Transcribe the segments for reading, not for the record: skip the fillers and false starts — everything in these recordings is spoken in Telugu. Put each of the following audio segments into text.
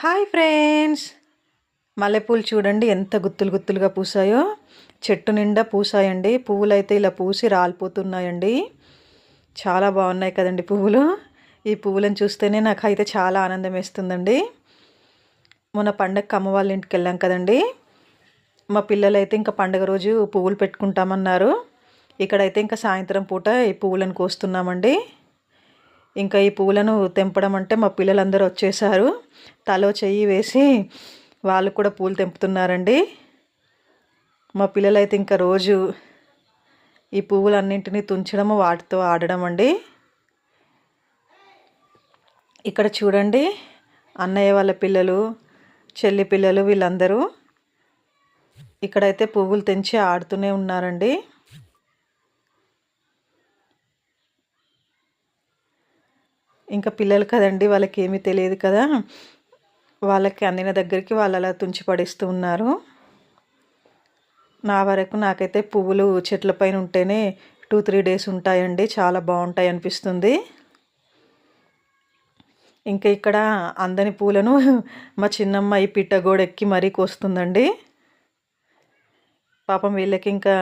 హాయ్ ఫ్రెండ్స్, మల్లెపూలు చూడండి ఎంత గుత్తులు గుత్తులుగా పూసాయో. చెట్టు నిండా పూసాయండి. పువ్వులు అయితే ఇలా పూసి రాలిపోతున్నాయండి. చాలా బాగున్నాయి కదండి పువ్వులు. ఈ పువ్వులను చూస్తేనే నాకైతే చాలా ఆనందం వేస్తుందండి. మొన్న పండగకి అమ్మ వాళ్ళ ఇంటికి వెళ్ళాం కదండి. మా పిల్లలు అయితే ఇంకా పండగ రోజు పువ్వులు పెట్టుకుంటామన్నారు. ఇక్కడైతే ఇంకా సాయంత్రం పూట ఈ పువ్వులను కోస్తున్నామండి. ఇంకా ఈ పూలను తెంపడం అంటే మా పిల్లలందరూ వచ్చేసారు. తలో చెయ్యి వేసి వాళ్ళు కూడా పూలు తెంపుతున్నారండి. మా పిల్లలైతే ఇంకా రోజు ఈ పువ్వులన్నింటినీ తుంచడము, వాటితో ఆడడం అండి. ఇక్కడ చూడండి, అన్నయ్య వాళ్ళ పిల్లలు, చెల్లి పిల్లలు వీళ్ళందరూ ఇక్కడైతే పువ్వులు తెంచి ఆడుతూనే ఉన్నారండి. ఇంకా పిల్లలు కదండి, వాళ్ళకి ఏమీ తెలియదు కదా. వాళ్ళకి అందిన దగ్గరికి వాళ్ళు అలా తుంచి పడేస్తూ ఉన్నారు. నా వరకు నాకైతే పువ్వులు చెట్ల పైన ఉంటేనే 2-3 డేస్ ఉంటాయండి. చాలా బాగుంటాయి అనిపిస్తుంది. ఇంకా ఇక్కడ అందని పూలను మా చిన్నమ్మ ఈ పిట్టగోడ ఎక్కి మరీ కోస్తుందండి. పాపం వీళ్ళకి ఇంకా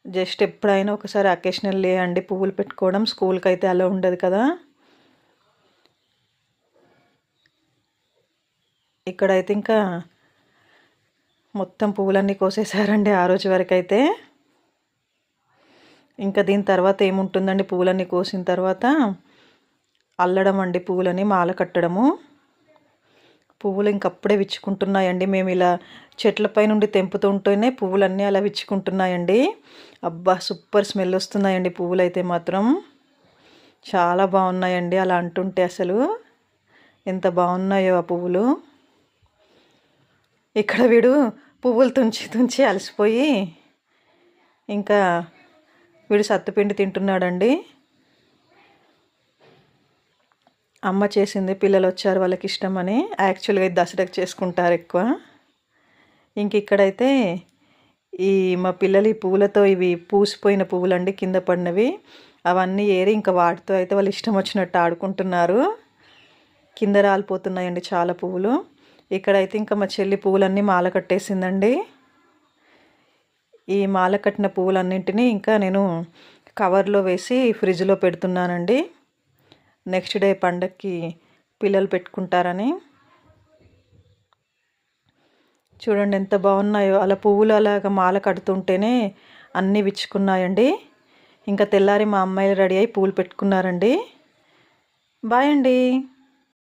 జస్ట్ ఎప్పుడైనా ఒకసారి అకేషనల్లీ అండి పువ్వులు పెట్టుకోవడం. స్కూల్కి అయితే అలా ఉండదు కదా. ఇక్కడైతే ఇంకా మొత్తం పువ్వులన్నీ కోసేసారండి ఆ రోజు వరకు అయితే. ఇంకా దీని తర్వాత ఏముంటుందండి, పువ్వులన్నీ కోసిన తర్వాత అల్లడం అండి, పువ్వులని మాల కట్టడము. పువ్వులు ఇంకప్పుడే విచ్చుకుంటున్నాయండి. మేము ఇలా చెట్లపై నుండి తెంపుతుంటేనే పువ్వులన్నీ అలా విచ్చుకుంటున్నాయండి. అబ్బా, సూపర్ స్మెల్ వస్తున్నాయండి పువ్వులు అయితే మాత్రం. చాలా బాగున్నాయండి అలా అంటుంటే. అసలు ఎంత బాగున్నాయో ఆ పువ్వులు. ఇక్కడ వీడు పువ్వులు తుంచి తుంచి అలసిపోయి ఇంకా వీడు సత్తుపిండి తింటున్నాడండి. అమ్మ చేసింది, పిల్లలు వచ్చారు వాళ్ళకి ఇష్టమని. యాక్చువల్గా ఇది దసరాకు చేసుకుంటారు ఎక్కువ. ఇంక ఇక్కడైతే ఈ మా పిల్లలు ఈ పువ్వులతో, ఇవి పూసిపోయిన పువ్వులండి కింద పడినవి, అవన్నీ ఏరి ఇంకా వాటితో అయితే వాళ్ళు ఇష్టం వచ్చినట్టు ఆడుకుంటున్నారు. కింద రాలిపోతున్నాయండి చాలా పువ్వులు. ఇక్కడైతే ఇంకా మా చెల్లి పువ్వులన్నీ మాల కట్టేసిందండి. ఈ మాల కట్టిన పువ్వులన్నింటినీ ఇంకా నేను కవర్లో వేసి ఫ్రిడ్జ్లో పెడుతున్నానండి. నెక్స్ట్ డే పండగకి పిల్లలు పెట్టుకుంటారని. చూడండి ఎంత బాగున్నాయో. అలా పువ్వులు అలాగ మాల కడుతుంటేనే అన్నీ విచ్చుకున్నాయండి. ఇంకా తెల్లారి మా అమ్మాయిలు రెడీ అయ్యి పూలు పెట్టుకున్నారండి. బాయ్ అండి.